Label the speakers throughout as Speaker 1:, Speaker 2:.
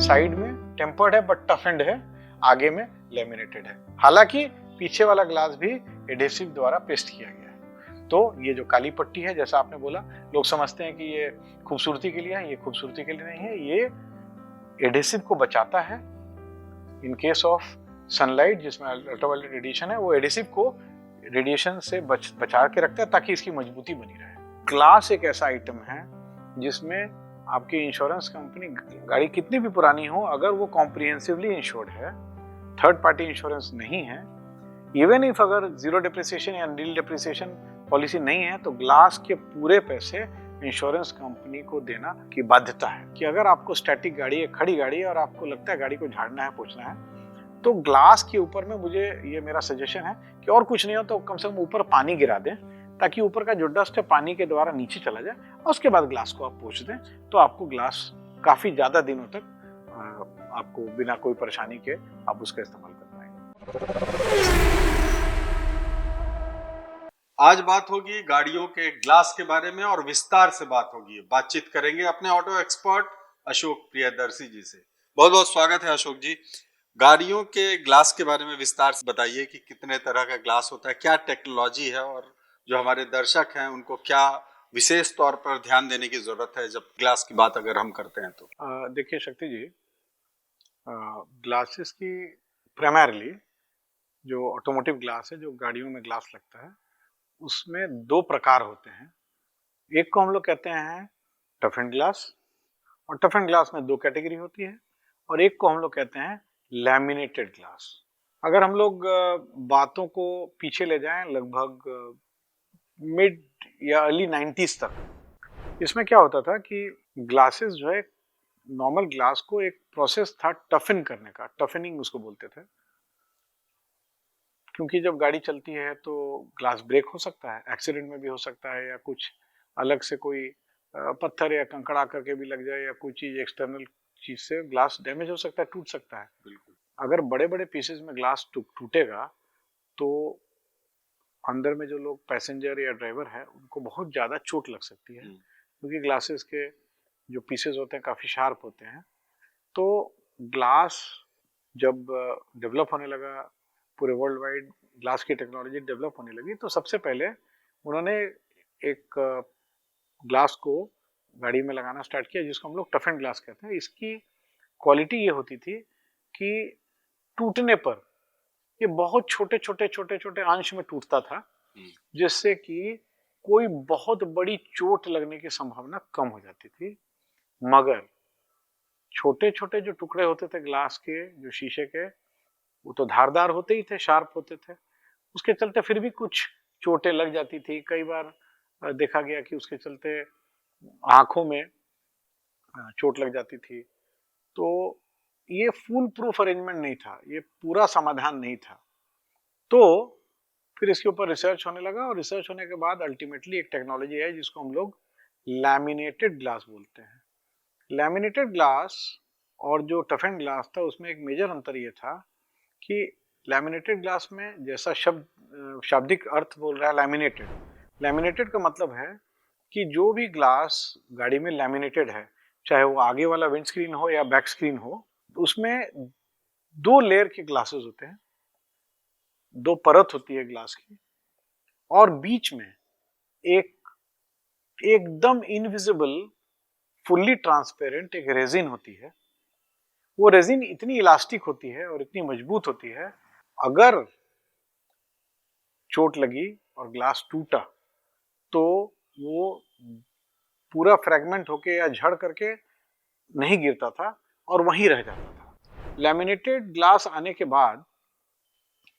Speaker 1: Side में tempered है but टफेंड है, आगे में लेमिनेटेड है। हालांकि पीछे वाला ग्लास भी एडेसिव द्वारा पेस्ट किया गया है। तो ये जो काली पट्टी है, जैसा आपने बोला, लोग समझते हैं कि ये खूबसूरती के लिए है, ये खूबसूरती के लिए नहीं है, ये एडेसिव को बचाता है। इन केस ऑफ सनलाइट जिसमें अल्ट्रावायलेट रेडिएशन है, वो एडेसिव को रेडिएशन से बचा के रखता है ताकि इसकी मजबूती बनी रहे। ग्लास एक ऐसा आइटम है जिसमें आपकी इंश्योरेंस कंपनी, गाड़ी कितनी भी पुरानी हो, अगर वो कॉम्प्रिहेंसिवली इंश्योर्ड है, थर्ड पार्टी इंश्योरेंस नहीं है, इवन इफ अगर जीरो डिप्रिसिएशन या नील डिप्रिसिएशन पॉलिसी नहीं है, तो ग्लास के पूरे पैसे इंश्योरेंस कंपनी को देना की बाध्यता है। कि अगर आपको स्टैटिक गाड़ी है, खड़ी गाड़ी है, और आपको लगता है गाड़ी को झाड़ना है, पोंछना है, तो ग्लास के ऊपर में, मुझे ये मेरा सजेशन है कि और कुछ नहीं हो तो कम से कम ऊपर पानी गिरा दें, ताकि ऊपर का जो डस्ट है पानी के द्वारा नीचे चला जाए, और उसके बाद ग्लास को आप पोंछ दें, तो आपको ग्लास काफी ज्यादा दिनों तक आपको बिना कोई परेशानी के आप उसका इस्तेमाल कर पाएंगे।
Speaker 2: आज बात होगी गाड़ियों के ग्लास के बारे में और विस्तार से बात होगी। बातचीत करेंगे अपने ऑटो एक्सपर्ट अशोक प्रियदर्शी जी से। बहुत बहुत स्वागत है अशोक जी। गाड़ियों के ग्लास के बारे में विस्तार से बताइए कि कितने तरह का ग्लास होता है, क्या टेक्नोलॉजी है, और जो हमारे दर्शक हैं उनको क्या विशेष तौर पर ध्यान देने की जरूरत है जब ग्लास की बात अगर हम करते हैं तो।
Speaker 1: देखिए शक्ति जी, ग्लासेस की प्राइमरली जो ऑटोमोटिव ग्लास है, जो गाड़ियों में ग्लास लगता है, उसमें दो प्रकार होते हैं। एक को हम लोग कहते हैं टफेंड ग्लास, और टफेंड ग्लास में दो कैटेगरी होती है, और एक को हम लोग कहते हैं लैमिनेटेड ग्लास। अगर हम लोग बातों को पीछे ले जाएं लगभग मिड या अर्ली 90s तक, इसमें क्या होता था कि ग्लासेस जो है, नॉर्मल ग्लास को एक प्रोसेस था टफन करने का, टफनिंग उसको बोलते थे। क्योंकि जब गाड़ी चलती है तो ग्लास ब्रेक हो सकता है, एक्सीडेंट में भी हो सकता है, या कुछ अलग से कोई पत्थर या कंकड़ आकर के भी लग जाए, या कोई चीज एक्सटर्नल चीज से ग्लास डैमेज हो सकता है, टूट सकता है।
Speaker 2: बिल्कुल।
Speaker 1: अगर बड़े बड़े पीसेस में ग्लास टूटेगा तो अंदर में जो लोग पैसेंजर या ड्राइवर है उनको बहुत ज्यादा चोट लग सकती है, क्योंकि ग्लासेस के जो पीसेस होते हैं काफी शार्प होते हैं। तो ग्लास जब डेवलप होने लगा, पूरे वर्ल्ड वाइड ग्लास की टेक्नोलॉजी डेवलप होने लगी, तो सबसे पहले उन्होंने एक ग्लास को गाड़ी में लगाना स्टार्ट किया जिसको हम लोग टफेंड ग्लास कहते हैं। इसकी क्वालिटी ये होती थी कि टूटने पर ये बहुत छोटे छोटे छोटे छोटे अंश में टूटता था, जिससे कि कोई बहुत बड़ी चोट लगने की संभावना कम हो जाती थी। मगर छोटे छोटे जो टुकड़े होते थे ग्लास के, जो शीशे के, वो तो धारदार होते ही थे, शार्प होते थे, उसके चलते फिर भी कुछ चोटें लग जाती थी। कई बार देखा गया कि उसके चलते आंखों में चोट लग जाती थी। तो ये फुल प्रूफ अरेंजमेंट नहीं था, ये पूरा समाधान नहीं था। तो फिर इसके ऊपर रिसर्च होने लगा, और रिसर्च होने के बाद अल्टीमेटली एक टेक्नोलॉजी है जिसको हम लोग लैमिनेटेड ग्लास बोलते हैं। लैमिनेटेड ग्लास और जो टफेंड ग्लास था, उसमें एक मेजर अंतर ये था कि लैमिनेटेड ग्लास में, जैसा शाब्दिक अर्थ बोल रहा है लैमिनेटेड, लैमिनेटेड का मतलब है कि जो भी ग्लास गाड़ी में लैमिनेटेड है, चाहे वो आगे वाला विंड स्क्रीन हो या बैक स्क्रीन हो, उसमें दो लेयर के ग्लासेस होते हैं, दो परत होती है ग्लास की, और बीच में एक एकदम इनविजिबल, फुल्ली ट्रांसपेरेंट एक रेजिन होती है। वो रेजिन इतनी इलास्टिक होती है और इतनी मजबूत होती है, अगर चोट लगी और ग्लास टूटा तो वो पूरा फ्रैगमेंट होके या झड़ करके नहीं गिरता था और वहीं रह जाता था। लैमिनेटेड ग्लास आने के बाद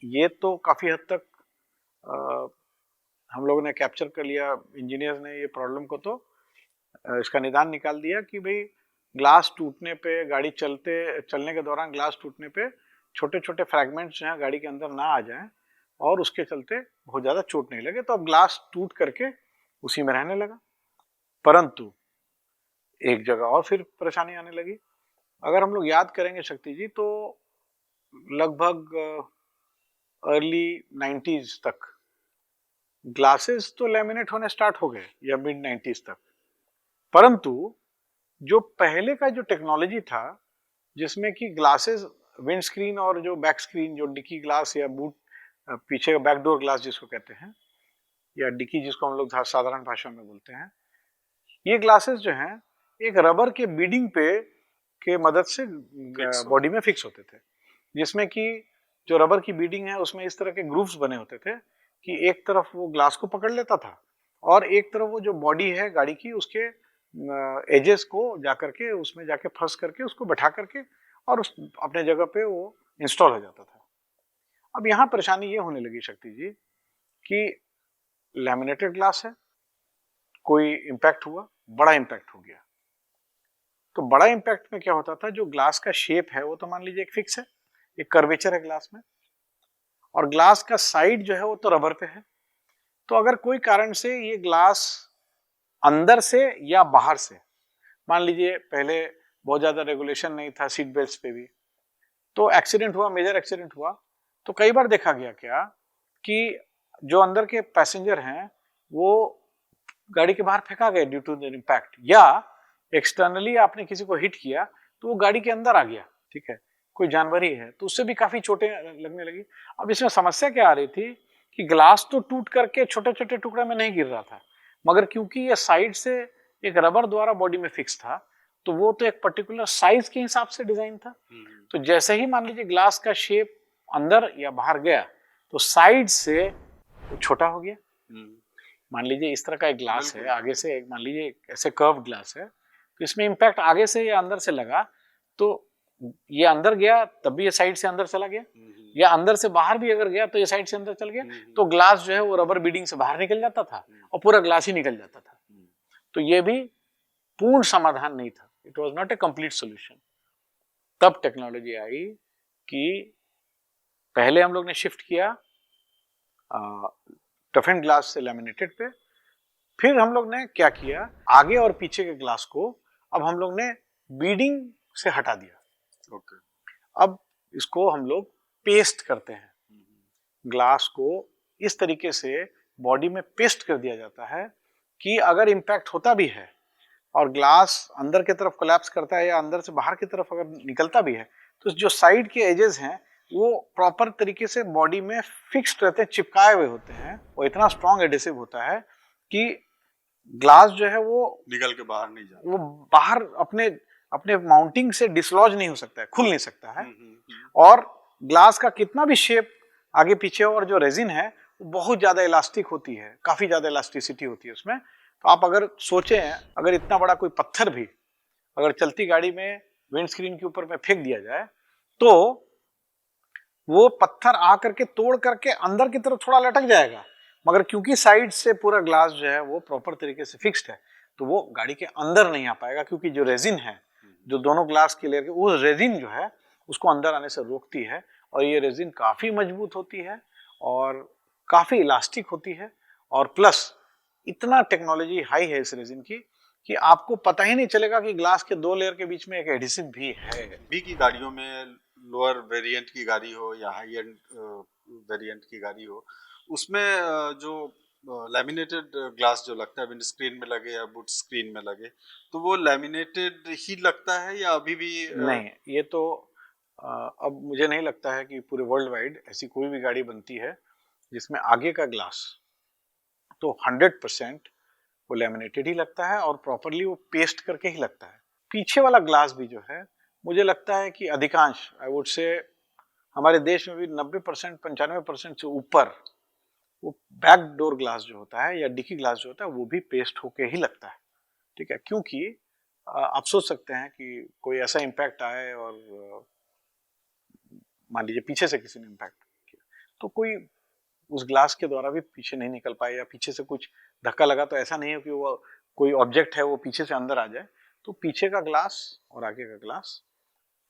Speaker 1: ये तो काफी हद तक हम लोगों ने कैप्चर कर लिया, इंजीनियर्स ने ये प्रॉब्लम को तो इसका निदान निकाल दिया कि भाई ग्लास टूटने पे, गाड़ी चलने के दौरान ग्लास टूटने पे छोटे छोटे फ्रैगमेंट्स जो हैं गाड़ी के अंदर ना आ जाएं, और उसके चलते बहुत ज़्यादा चोट नहीं लगे। तो अब ग्लास टूट करके उसी में रहने लगा। परंतु एक जगह और फिर परेशानी आने लगी। अगर हम लोग याद करेंगे शक्ति जी, तो लगभग अर्ली 90s तक ग्लासेस तो लैमिनेट होने स्टार्ट हो गए, या मिड 90s तक। परंतु जो पहले का जो टेक्नोलॉजी था जिसमें कि ग्लासेस, विंड स्क्रीन और जो बैक स्क्रीन, जो डिक्की ग्लास या बूट पीछे का बैकडोर ग्लास जिसको कहते हैं, या डिक्की जिसको हम लोग साधारण भाषा में बोलते हैं, ये ग्लासेस जो हैं एक रबर के बीडिंग पे के मदद से बॉडी में फिक्स होते थे, जिसमें कि जो रबर की बीडिंग है उसमें इस तरह के ग्रूव्स बने होते थे कि एक तरफ वो ग्लास को पकड़ लेता था और एक तरफ वो जो बॉडी है गाड़ी की उसके एजेस को जाकर के उसमें जाके फंस करके उसको बैठा करके और उस अपने जगह पे वो इंस्टॉल हो जाता था। अब यहाँ परेशानी ये होने लगी शक्ति जी कि लैमिनेटेड ग्लास है, कोई इम्पैक्ट हुआ, बड़ा इम्पैक्ट हो गया, तो बड़ा इम्पैक्ट में क्या होता था, जो ग्लास का शेप है वो तो मान लीजिए एक फिक्स है, एक कर्वेचर है ग्लास में, और ग्लास का साइड जो है वो तो रबर पे है। तो अगर कोई कारण से ये ग्लास अंदर से या बाहर से, मान लीजिए पहले बहुत ज्यादा रेगुलेशन नहीं था सीट बेल्ट्स पे भी, तो एक्सीडेंट हुआ, मेजर एक्सीडेंट हुआ, तो कई बार देखा गया क्या कि जो अंदर के पैसेंजर हैं वो गाड़ी के बाहर फेंका गया ड्यू टू द इम्पैक्ट, या एक्सटर्नली आपने किसी को हिट किया तो वो गाड़ी के अंदर आ गया, ठीक है, कोई जानवर ही है, तो उससे भी काफी चोटें लगने लगी। अब इसमें समस्या क्या आ रही थी कि ग्लास तो टूट करके छोटे छोटे टुकड़े में नहीं गिर रहा था, मगर क्योंकि ये साइड से एक रबर द्वारा बॉडी में फिक्स था, तो वो तो एक पर्टिकुलर साइज के हिसाब से डिजाइन था। तो जैसे ही मान लीजिए ग्लास का शेप अंदर या बाहर गया तो साइड से वो छोटा हो गया। मान लीजिए इस तरह का एक ग्लास है, आगे से मान लीजिए ऐसे कर्व ग्लास है, तो इसमें इम्पैक्ट आगे से या अंदर से लगा तो ये अंदर गया तब भी ये साइड से अंदर चला गया, या अंदर से बाहर भी अगर गया तो ये साइड से अंदर चल गया, तो ग्लास जो है वो रबर बीडिंग से बाहर निकल जाता था और पूरा ग्लास ही निकल जाता था। तो ये भी पूर्ण समाधान नहीं था, it was not a complete solution. तब टेक्नोलॉजी आई कि पहले हम लोग ने शिफ्ट किया टफेन ग्लास से लैमिनेटेड पे, फिर हम लोग ने क्या किया, आगे और पीछे के ग्लास को अब हम लोग ने बीडिंग से हटा दिया।
Speaker 2: ओके।
Speaker 1: अब इसको हम लोग पेस्ट करते हैं, ग्लास को इस तरीके से बॉडी में पेस्ट कर दिया जाता है कि अगर इम्पैक्ट होता भी है और ग्लास अंदर की तरफ कोलैप्स करता है या अंदर से बाहर की तरफ अगर निकलता भी है, तो जो साइड के एजेस हैं वो प्रॉपर तरीके से बॉडी में फिक्स्ड रहते हैं, चिपकाए हुए होते हैं, वो इतना स्ट्रॉन्ग एडेसिव होता है कि ग्लास जो है वो
Speaker 2: निकल के बाहर नहीं जाता,
Speaker 1: वो बाहर अपने अपने माउंटिंग से डिसलॉज नहीं हो सकता है, खुल नहीं सकता है। और ग्लास का कितना भी शेप आगे पीछे और जो रेजिन है वो बहुत ज्यादा इलास्टिक होती है, काफी ज्यादा इलास्टिसिटी होती है उसमें। तो आप अगर सोचें, अगर इतना बड़ा कोई पत्थर भी अगर चलती गाड़ी में विंड स्क्रीन के ऊपर में फेंक दिया जाए तो वो पत्थर आ करके तोड़ करके अंदर की तरफ थोड़ा लटक जाएगा, मगर क्योंकि साइड से पूरा ग्लास जो है वो प्रॉपर तरीके से फिक्स्ड है तो वो गाड़ी के अंदर नहीं आ पाएगा, क्योंकि जो रेजिन है जो दोनों ग्लास की लेयर के, वो रेजिन जो है उसको अंदर आने से रोकती है, और ये रेजिन काफी मजबूत होती है और काफी इलास्टिक होती है, और प्लस इतना टेक्नोलॉजी हाई है इस रेजिन की कि आपको पता ही नहीं चलेगा कि ग्लास के दो लेयर के बीच में एक एडिसिव भी है।
Speaker 2: बी की गाड़ियों में, लोअर वेरिएंट की गाड़ी हो या हाई एंड वेरिएंट की गाड़ी हो, उसमें जो लैमिनेटेड ग्लास जो लगता है विंड स्क्रीन में लगे या बूट स्क्रीन में लगे, तो वो लैमिनेटेड ही लगता है या अभी भी
Speaker 1: नहीं, ये तो अब मुझे नहीं लगता है कि पूरे वर्ल्ड वाइड ऐसी कोई भी गाड़ी बनती है जिसमें आगे का ग्लास तो 100% वो लैमिनेटेड ही लगता है और प्रॉपरली वो पेस्ट करके ही लगता है। पीछे वाला ग्लास भी जो है मुझे लगता है कि अधिकांश, आई वुड से हमारे देश में भी 90% 95% से ऊपर वो बैक डोर ग्लास जो होता है या डिक्की ग्लास जो होता है वो भी पेस्ट होके ही लगता है, ठीक है। क्योंकि आप सोच सकते हैं कि कोई ऐसा इम्पैक्ट आए और मान लीजिए पीछे से किसी ने इम्पैक्ट किया तो कोई उस ग्लास के द्वारा भी पीछे नहीं निकल पाए, या पीछे से कुछ धक्का लगा तो ऐसा नहीं है कि वो कोई ऑब्जेक्ट है वो पीछे से अंदर आ जाए, तो पीछे का ग्लास और आगे का ग्लास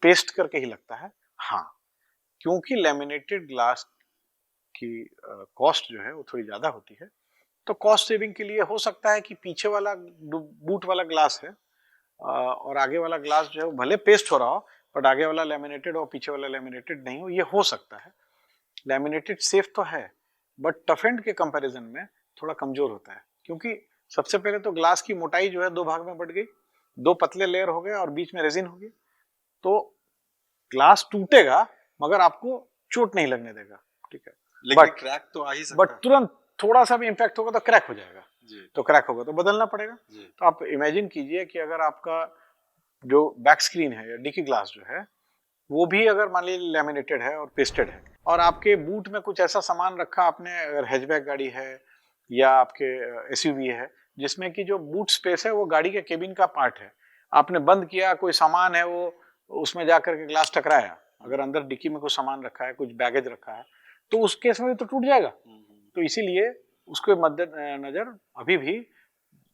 Speaker 1: पेस्ट करके ही लगता है। हाँ, क्योंकि लैमिनेटेड ग्लास की कॉस्ट जो है वो थोड़ी ज्यादा होती है, तो कॉस्ट सेविंग के लिए हो सकता है कि पीछे वाला बूट वाला ग्लास है और आगे वाला ग्लास जो है वो भले पेस्ट हो रहा हो बट आगे वाला लैमिनेटेड और पीछे वाला लैमिनेटेड नहीं हो, ये हो सकता है। लैमिनेटेड सेफ तो है बट टफ एंड के कंपैरिजन में थोड़ा कमजोर होता है, क्योंकि सबसे पहले तो ग्लास की मोटाई जो है दो भाग में बढ़ गई, दो पतले लेयर हो गए और बीच में रेजिन हो गई, तो ग्लास टूटेगा मगर आपको चोट नहीं लगने देगा, ठीक है।
Speaker 2: लेकिन क्रैक तो आ ही सकता है।
Speaker 1: बट तुरंत थोड़ा सा भी इम्पैक्ट होगा तो क्रैक हो जाएगा
Speaker 2: जी।
Speaker 1: तो क्रैक होगा तो बदलना पड़ेगा। तो आप इमेजिन कीजिए कि अगर आपका जो बैक स्क्रीन है या डिकी ग्लास जो है वो भी अगर मान लीजिए लैमिनेटेड है और पेस्टेड है और आपके बूट में कुछ ऐसा सामान रखा आपने, अगर हैचबैक गाड़ी है या आपके एसयूवी है जिसमें कि जो बूट स्पेस है वो गाड़ी के केबिन का पार्ट है, आपने बंद किया, कोई सामान है वो उसमें जाकर के ग्लास टकराया, अगर अंदर डिक्की में कुछ सामान रखा है, कुछ बैगेज रखा है, तो उस केस में भी तो टूट जाएगा। तो इसीलिए उसके मद्देनजर अभी भी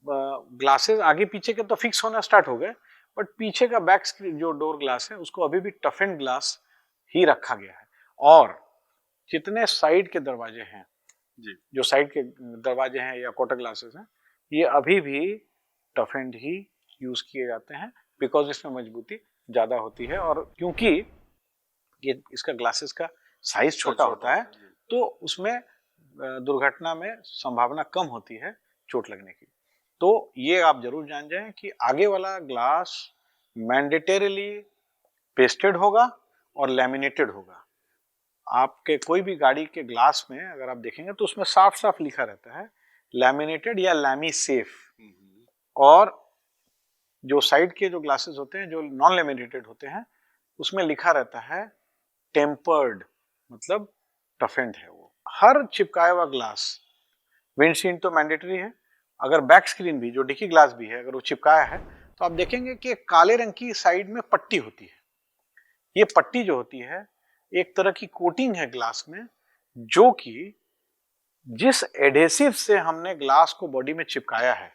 Speaker 1: ग्लासेस आगे पीछे के तो फिक्स होना स्टार्ट हो गए, बट पीछे का बैक स्क्रीन जो डोर ग्लास है उसको अभी भी टफेंड ग्लास ही रखा गया है। और जितने साइड के दरवाजे हैं जी, जो साइड के दरवाजे हैं या क्वार्टर ग्लासेस हैं, ये अभी भी टफेंड ही यूज किए जाते हैं बिकॉज इसमें मजबूती ज्यादा होती है और क्योंकि ये इसका ग्लासेस का साइज छोटा होता है तो उसमें दुर्घटना में संभावना कम होती है चोट लगने की। तो ये आप जरूर जान जाएं कि आगे वाला ग्लास मैंडेटरीली पेस्टेड होगा और लैमिनेटेड होगा। आपके कोई भी गाड़ी के ग्लास में अगर आप देखेंगे तो उसमें साफ साफ लिखा रहता है लैमिनेटेड या लैमी सेफ, और जो साइड के जो ग्लासेस होते हैं जो नॉन लैमिनेटेड होते हैं उसमें लिखा रहता है टेम्पर्ड, मतलब टफेंड है वो। हर चिपकाया हुआ ग्लास, विंडशील्ड तो मैंडेटरी है, अगर बैक स्क्रीन भी जो डिकी ग्लास भी है अगर वो चिपकाया है तो आप देखेंगे कि एक काले रंग की साइड में पट्टी होती है। ये पट्टी जो होती है एक तरह की कोटिंग है ग्लास में, जो कि जिस एडेसिव से हमने ग्लास को बॉडी में चिपकाया है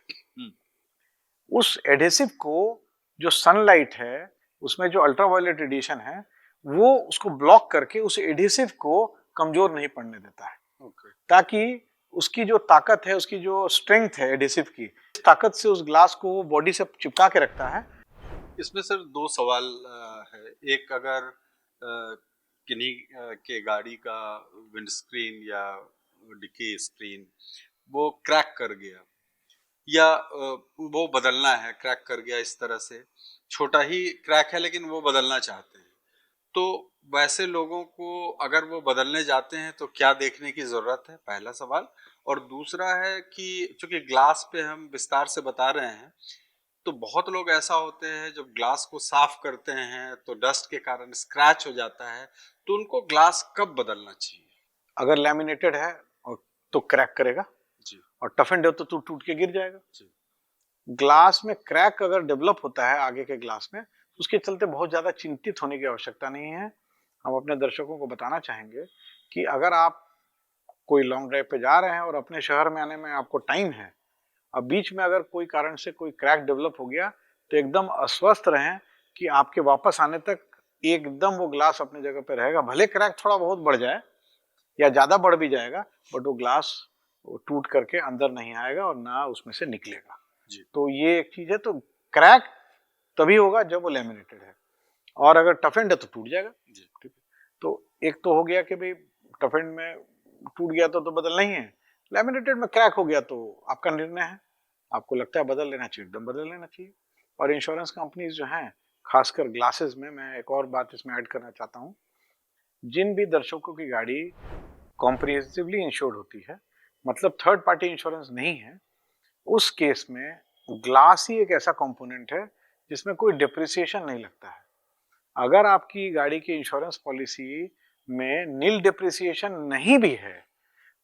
Speaker 1: उस एडेसिव को जो सनलाइट है उसमें जो अल्ट्रावायलेट रेडिएशन है वो उसको ब्लॉक करके उस एडेसिव को कमजोर नहीं पड़ने देता है। ताकि उसकी जो ताकत है, उसकी जो स्ट्रेंथ है एडेसिव की, ताकत से उस ग्लास को बॉडी से चिपका के रखता है।
Speaker 2: इसमें सर दो सवाल है। एक, अगर किन्हीं के गाड़ी का विंडस्क्रीन या डिकी स्क्रीन वो क्रैक कर गया या वो बदलना है, क्रैक कर गया इस तरह से, छोटा ही क्रैक है लेकिन वो बदलना चाहते हैं, तो वैसे लोगों को अगर वो बदलने जाते हैं तो क्या देखने की जरूरत है, पहला सवाल। और दूसरा है कि चूंकि ग्लास पे हम विस्तार से बता रहे हैं तो बहुत लोग ऐसा होते हैं जब ग्लास को साफ करते हैं तो डस्ट के कारण स्क्रैच हो जाता है, तो उनको ग्लास कब बदलना चाहिए?
Speaker 1: अगर लैमिनेटेड है और तो क्रैक करेगा जी, और टफेंड है तो टूट के गिर जाएगा जी। ग्लास में क्रैक अगर डेवलप होता है आगे के ग्लास में तो उसके चलते बहुत ज्यादा चिंतित होने की आवश्यकता नहीं है। हम अपने दर्शकों को बताना चाहेंगे कि अगर आप कोई लॉन्ग ड्राइव पे जा रहे हैं और अपने शहर में आने में आपको टाइम है, अब बीच में अगर कोई कारण से कोई क्रैक डेवलप हो गया तो एकदम अस्वस्थ रहें कि आपके वापस आने तक एकदम वो ग्लास अपनी जगह पे रहेगा। भले क्रैक थोड़ा बहुत बढ़ जाए या ज्यादा बढ़ भी जाएगा बट वो ग्लास टूट करके अंदर नहीं आएगा और ना उसमें से निकलेगा जी। तो ये एक चीज है। तो क्रैक तभी होगा जब वो लैमिनेटेड है, और अगर टफेंड है तो टूट जाएगा जी, ठीक है। तो एक तो हो गया कि भाई टफेंड में टूट गया तो बदलना ही है, लैमिनेटेड में क्रैक हो गया तो आपका निर्णय है, आपको लगता है बदल लेना चाहिए एकदम बदल लेना चाहिए। और इंश्योरेंस कंपनीज जो हैं खासकर ग्लासेस में, मैं एक और बात इसमें ऐड करना चाहता हूँ, जिन भी दर्शकों की गाड़ी कॉम्प्रिहेंसिवली इंश्योर्ड होती है, मतलब थर्ड पार्टी इंश्योरेंस नहीं है, उस केस में ग्लास ही एक ऐसा कंपोनेंट है जिसमें कोई डिप्रिसिएशन नहीं लगता है। अगर आपकी गाड़ी की इंश्योरेंस पॉलिसी में नील डिप्रिसिएशन नहीं भी है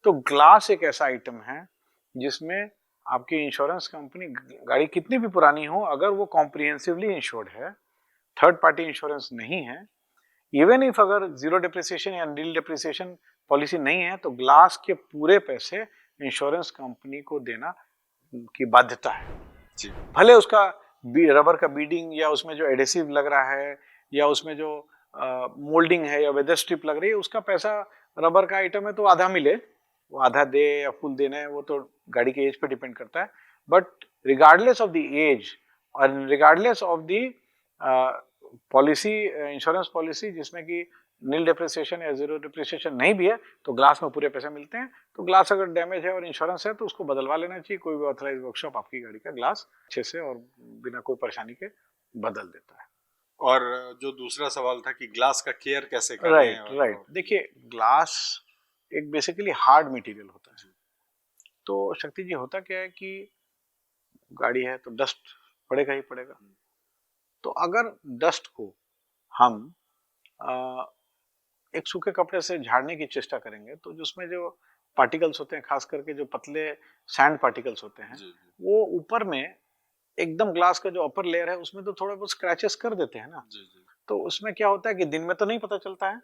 Speaker 1: तो ग्लास एक ऐसा आइटम है जिसमें आपकी इंश्योरेंस कंपनी, गाड़ी कितनी भी पुरानी हो, अगर वो कॉम्प्रिहेंसिवली इंश्योर्ड है, थर्ड पार्टी इंश्योरेंस नहीं है, इवन इफ अगर जीरो डिप्रिसिएशन या नील डिप्रिसिएशन पॉलिसी नहीं है, तो ग्लास के पूरे पैसे इंश्योरेंस कंपनी को देना की बाध्यता है जी। भले उसका रबर का बीडिंग या उसमें जो एडेसिव लग रहा है या उसमें जो मोल्डिंग है या वेदर स्ट्रिप लग रही है, उसका पैसा रबर का आइटम है तो आधा मिले, वो आधा दे या फुल देना है वो तो गाड़ी के एज पे डिपेंड करता है। But regardless of the age और regardless of the policy, insurance policy जिसमें कि नील डिप्रिसिएशन या जीरो डिप्रिसिएशन नहीं भी है, तो ग्लास में पूरे पैसे मिलते हैं। तो ग्लास अगर डैमेज है और इंश्योरेंस है तो उसको बदलवा लेना चाहिए। कोई भी ऑथराइज वर्कशॉप आपकी गाड़ी का ग्लास अच्छे से और बिना कोई परेशानी के बदल देता है।
Speaker 2: और जो दूसरा सवाल था कि ग्लास का केयर कैसे करें।
Speaker 1: राइट। देखिए, ग्लास एक बेसिकली हार्ड मटेरियल होता है। तो शक्ति जी, होता क्या है कि गाड़ी है तो डस्ट पड़ेगा ही पड़ेगा। तो अगर डस्ट को हम अ, एक सूखे कपड़े से झाड़ने की चेष्टा करेंगे तो उसमें जो पार्टिकल्स होते हैं, खास करके जो पतले सैंड पार्टिकल्स होते हैं, वो ऊपर में एकदम ग्लास का जो अपर लेयर है उसमें तो थोड़ा बहुत स्क्रैचेस कर देते हैं ना। तो उसमें क्या होता है कि दिन में तो नहीं पता चलता है,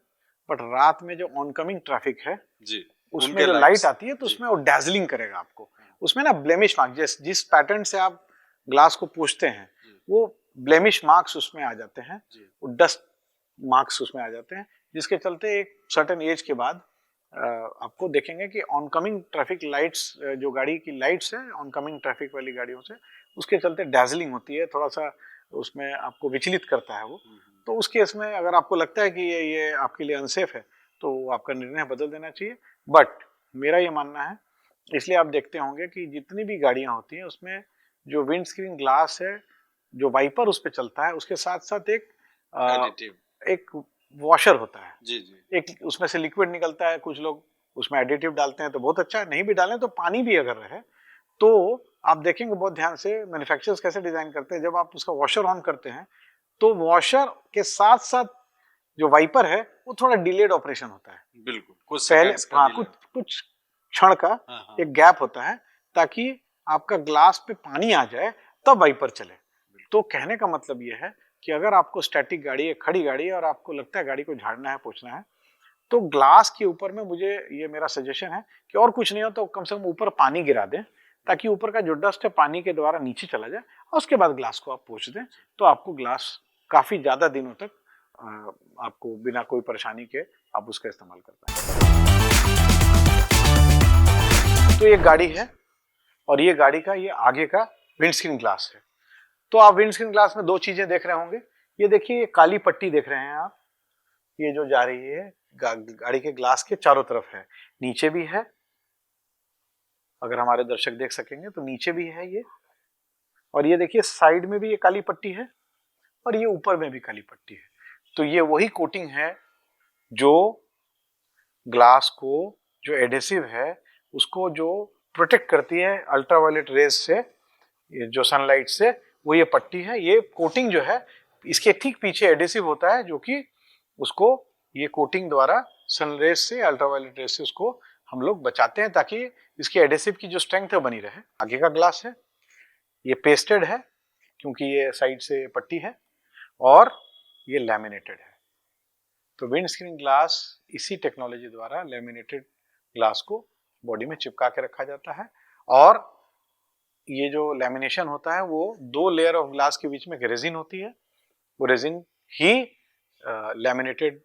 Speaker 1: बट रात में जो ऑनकमिंग ट्रैफिक है उसमें जो लाइट आती है तो उसमें वो डैजलिंग करेगा आपको। उसमें ना ब्लेमिश मार्क, जिस पैटर्न से आप ग्लास को पूछते हैं वो ब्लेमिश मार्क्स उसमें आ जाते हैं, वो डस्ट मार्क्स उसमें आ जाते हैं, जिसके चलते एक सर्टेन एज के बाद आपको देखेंगे कि ऑनकमिंग ट्रैफिक लाइट्स, जो गाड़ी की लाइट्स है ऑनकमिंग ट्रैफिक वाली गाड़ियों से, उसके चलते डैजलिंग होती है, थोड़ा सा उसमें आपको विचलित करता है वो। तो उस केस में अगर आपको लगता है कि ये आपके लिए अनसेफ है तो आपका निर्णय बदल देना चाहिए। बट मेरा ये मानना है, इसलिए आप देखते होंगे कि जितनी भी गाड़ियां होती हैं उसमें जो विंड स्क्रीन ग्लास है, जो वाइपर उस पर चलता है, उसके साथ साथ एक वॉशर होता है। एक उसमें से लिक्विड निकलता है, कुछ लोग उसमें एडिटिव डालते हैं तो बहुत अच्छा है, नहीं भी डालें तो पानी भी अगर रहे तो आप देखेंगे बहुत ध्यान से मैन्युफैक्चरर्स कैसे डिजाइन करते हैं, जब आप उसका वॉशर ऑन करते हैं तो वॉशर के साथ साथ जो वाइपर है वो थोड़ा डिलेड ऑपरेशन होता है।
Speaker 2: बिल्कुल, कुछ
Speaker 1: पहले कुछ क्षण का एक गैप होता है ताकि आपका ग्लास पे पानी आ जाए तब वाइपर चले। तो कहने का मतलब ये है कि अगर आपको स्टैटिक गाड़ी है, खड़ी गाड़ी है और आपको लगता है गाड़ी को झाड़ना है, पोंछना है, तो ग्लास के ऊपर में मुझे ये मेरा सजेशन है कि और कुछ नहीं हो तो कम से कम ऊपर पानी गिरा दें ताकि ऊपर का जो डस्ट है पानी के द्वारा नीचे चला जाए और उसके बाद ग्लास को आप पोंछ दें तो आपको ग्लास काफी ज्यादा दिनों तक आपको बिना कोई परेशानी के आप उसका इस्तेमाल कर पाएंगे। तो ये गाड़ी है और ये गाड़ी का ये आगे का विंडस्क्रीन ग्लास है। तो आप विंडस्क्रीन ग्लास में दो चीजें देख रहे होंगे। ये देखिए, ये काली पट्टी देख रहे हैं आप, ये जो जा रही है गाड़ी के ग्लास के चारों तरफ है, नीचे भी है, अगर हमारे दर्शक देख सकेंगे तो नीचे भी है ये, और ये देखिए साइड में भी ये काली पट्टी है और ये ऊपर में भी काली पट्टी है। तो ये वही कोटिंग है जो ग्लास को, जो एडेसिव है उसको जो प्रोटेक्ट करती है अल्ट्रावायलेट रेज से, ये जो सनलाइट से, वो ये पट्टी है। ये कोटिंग जो है इसके ठीक पीछे एडेसिव होता है जो कि उसको ये कोटिंग द्वारा सनरेज से, अल्ट्रावायलेट रेज से उसको हम लोग बचाते हैं ताकि इसकी एडेसिव की जो स्ट्रेंथ है बनी रहे। आगे का ग्लास है ये पेस्टेड है क्योंकि ये साइड से पट्टी है, और ये लैमिनेटेड है। तो विंड स्क्रीन ग्लास इसी टेक्नोलॉजी द्वारा लैमिनेटेड ग्लास को बॉडी में चिपका के रखा जाता है, और ये जो लैमिनेशन होता है वो दो लेयर ऑफ ग्लास के बीच में एक रेजिन होती है, वो रेजिन ही लैमिनेटेड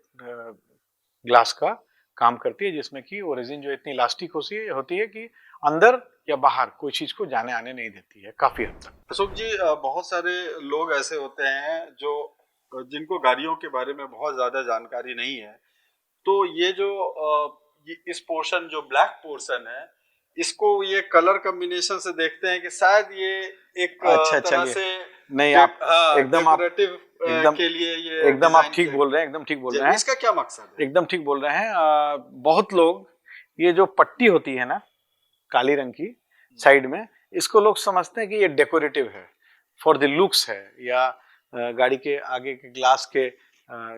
Speaker 1: ग्लास का काम करती है, जिसमें कि वो रेजिन जो इतनी इलास्टिक होती है कि अंदर या बाहर कोई चीज को जाने आने नहीं देती है काफी हद तक।
Speaker 2: अशोक जी, बहुत सारे लोग ऐसे होते हैं जो जिनको गाड़ियों के बारे में बहुत ज्यादा जानकारी नहीं है, तो ये जो इस पोर्शन जो ब्लैक पोर्शन है, इसको ये कलर कॉम्बिनेशन से देखते हैं कि शायद ये एक तरह से
Speaker 1: नहीं, आप एकदम
Speaker 2: के लिए ये
Speaker 1: एकदम आप ठीक बोल रहे हैं, एकदम ठीक बोल रहे हैं।
Speaker 2: इसका क्या मकसद है?
Speaker 1: एकदम ठीक बोल रहे हैं। बहुत लोग ये जो पट्टी होती है ना काली रंग की साइड में, इसको लोग समझते हैं कि ये डेकोरेटिव है, फॉर द लुक्स है, या गाड़ी के आगे के ग्लास के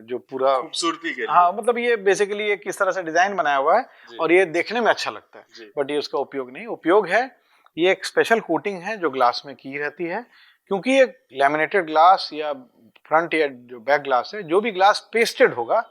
Speaker 1: जो पूरा
Speaker 2: खूबसूरती के लिए।
Speaker 1: हाँ, मतलब ये बेसिकली ये किस तरह से डिजाइन बनाया हुआ है और ये देखने में अच्छा लगता है, बट ये उसका उपयोग नहीं। उपयोग है, ये एक स्पेशल कोटिंग है जो ग्लास में की रहती है, क्योंकि ये लैमिनेटेड ग्लास या फ्रंट या जो बैक ग्लास है, जो भी ग्लास पेस्टेड होगा,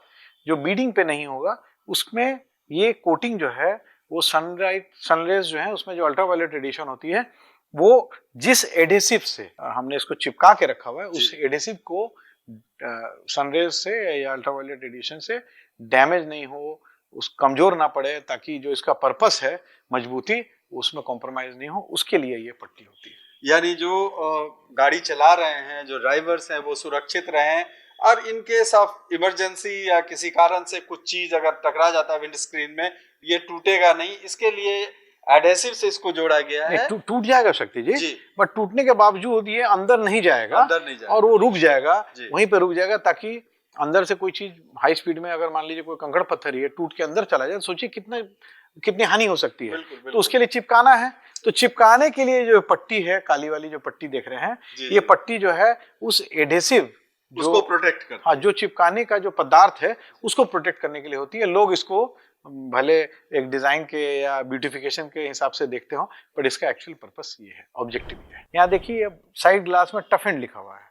Speaker 1: जो बीडिंग पे नहीं होगा, उसमें ये कोटिंग जो है वो सनरेज जो है उसमें जो अल्ट्रावायलेट रेडिएशन होती है वो जिस एडेसिव से हमने इसको चिपका के रखा हुआ है उस एडेसिव को सनरेज से या अल्ट्रावायलेट रेडिएशन से डैमेज नहीं हो, उस कमजोर ना पड़े, ताकि जो इसका पर्पस है मजबूती उसमें कॉम्प्रोमाइज नहीं हो, उसके लिए ये पट्टी होती है।
Speaker 2: यानी जो गाड़ी चला रहे हैं, जो ड्राइवर्स हैं, वो सुरक्षित रहें, और इन केस ऑफ इमरजेंसी या किसी कारण से कुछ चीज अगर टकरा जाता है विंड स्क्रीन में, ये टूटेगा नहीं, इसके लिए एडहेसिव से इसको जोड़ा गया है।
Speaker 1: टूट जाएगा शक्ति जी, बट टूटने के बावजूद ये अंदर नहीं जाएगा, और वो रुक जाएगा, वहीं पे रुक जाएगा, ताकि अंदर से कोई चीज हाई स्पीड में, अगर मान लीजिए कोई कंकड़ पत्थर ही है टूट के अंदर चला जाए, सोचिए कितनी हानि हो सकती है। तो उसके लिए चिपकाना है, तो चिपकाने के लिए जो पट्टी है, काली वाली जो पट्टी देख रहे हैं, ये पट्टी जो है उस एडहेसिव
Speaker 2: उसको प्रोटेक्ट करती है।
Speaker 1: हाँ, जो चिपकाने का जो पदार्थ है उसको प्रोटेक्ट करने के लिए होती है। लोग इसको भले एक डिजाइन के या ब्यूटिफिकेशन के हिसाब से देखते हो, पर इसका एक्चुअल पर्पस ये है, ऑब्जेक्टिव ये है। यहाँ देखिए साइड ग्लास में टफ एंड लिखा हुआ है,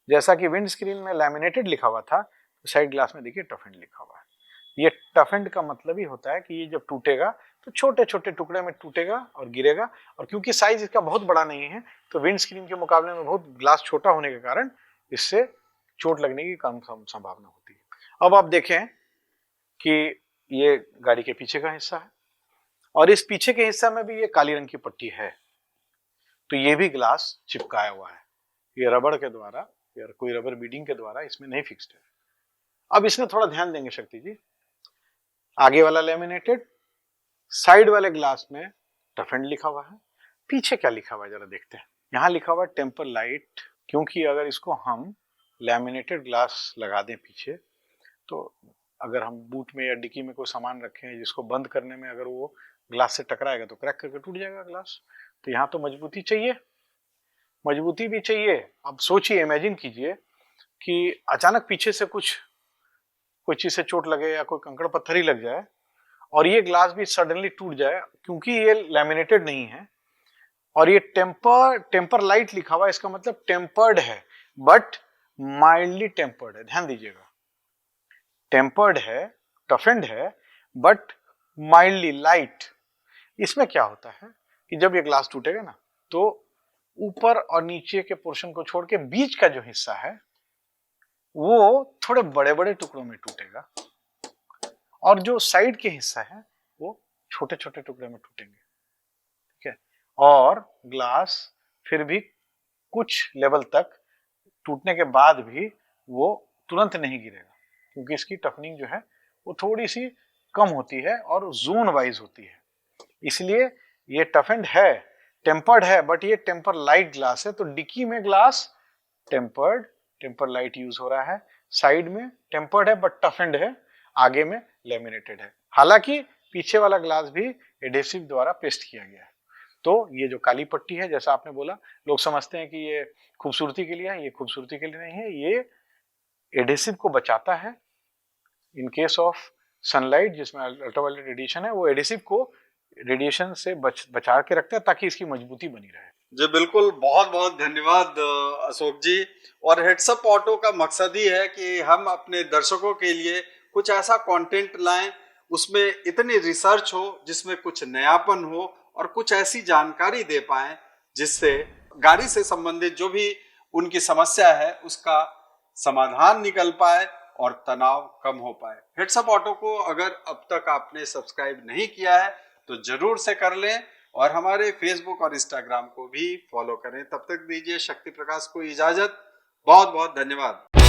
Speaker 1: जैसा कि विंड स्क्रीन में लैमिनेटेड लिखा हुआ था, तो साइड ग्लास में देखिए टफ एंड लिखा हुआ है। ये टफ एंड का मतलब ही होता है कि ये जब टूटेगा तो छोटे छोटे टुकड़े में टूटेगा और गिरेगा, और क्योंकि साइज इसका बहुत बड़ा नहीं है, तो विंड स्क्रीन के मुकाबले में बहुत ग्लास छोटा होने के कारण इससे चोट लगने की कम संभावना होती है। अब आप देखें कि ये गाड़ी के पीछे का हिस्सा है, और इस पीछे के हिस्सा में भी ये काली रंग की पट्टी है, तो ये भी ग्लास चिपकाया हुआ है, ये रबड़ के द्वारा या कोई रबर बीडिंग के द्वारा इसमें नहीं फिक्स्ड है। अब इसमें थोड़ा ध्यान देंगे शक्ति जी, आगे वाला लैमिनेटेड, साइड वाले ग्लास में टफ एंड लिखा हुआ है, पीछे क्या लिखा हुआ है जरा देखते हैं। यहाँ लिखा हुआ है टेम्पर लाइट, क्योंकि अगर इसको हम लैमिनेटेड ग्लास लगा दें पीछे, तो अगर हम बूट में या डिक्की में कोई सामान रखें जिसको बंद करने में अगर वो ग्लास से टकराएगा तो क्रैक करके टूट जाएगा ग्लास। तो यहाँ तो मजबूती चाहिए, मजबूती भी चाहिए। अब सोचिए, इमेजिन कीजिए कि अचानक पीछे से कोई चीज से चोट लगे या कोई कंकड़ पत्थर ही लग जाए और ये ग्लास भी सडनली टूट जाए, क्योंकि ये लैमिनेटेड नहीं है और ये टेम्पर लाइट लिखा हुआ है, इसका मतलब टेम्पर्ड है बट माइल्डली टेम्पर्ड है। ध्यान दीजिएगा, टेम्पर्ड है, टफेंड है, बट माइल्डली लाइट। इसमें क्या होता है कि जब ये ग्लास टूटेगा ना, तो ऊपर और नीचे के पोर्शन को छोड़ के बीच का जो हिस्सा है वो थोड़े बड़े बड़े टुकड़ों में टूटेगा, और जो साइड के हिस्सा है वो छोटे छोटे टुकड़े में टूटेंगे। ठीक है, और ग्लास फिर भी कुछ लेवल तक टूटने के बाद भी वो तुरंत नहीं गिरेगा, क्योंकि इसकी टफनिंग जो है वो थोड़ी सी कम होती है और जोन वाइज होती है। इसलिए ये टफेंड है, टेम्पर्ड है, बट ये टेम्पर लाइट ग्लास है। तो डिक्की में ग्लास टेम्पर लाइट यूज हो रहा है, साइड में टेम्पर्ड है बट टफेंड है, आगे में लैमिनेटेड है। हालांकि पीछे वाला ग्लास भी एडेसिव द्वारा पेस्ट किया गया है। तो ये जो काली पट्टी है, जैसा आपने बोला, लोग समझते हैं कि ये खूबसूरती के लिए है, ये खूबसूरती के लिए नहीं है, ये एडेसिव को बचाता है। इन केस ऑफ सनलाइट जिसमें अल्ट्रावायलेट रेडिएशन है, वो एडेसिव को रेडिएशन से बचा के रखता है ताकि इसकी मजबूती बनी रहे।
Speaker 2: जी बिल्कुल, बहुत बहुत धन्यवाद अशोक जी। और हेड्सअप ऑटो का मकसद ही है कि हम अपने दर्शकों के लिए कुछ ऐसा कंटेंट लाएं, उसमें इतनी रिसर्च हो जिसमें कुछ नयापन हो और कुछ ऐसी जानकारी दे पाएं जिससे गाड़ी से संबंधित जो भी उनकी समस्या है उसका समाधान निकल पाए और तनाव कम हो पाए। हेड्सअप ऑटो को अगर अब तक आपने सब्सक्राइब नहीं किया है तो जरूर से कर लें, और हमारे फेसबुक और इंस्टाग्राम को भी फॉलो करें। तब तक दीजिए शक्ति प्रकाश को इजाजत। बहुत बहुत धन्यवाद।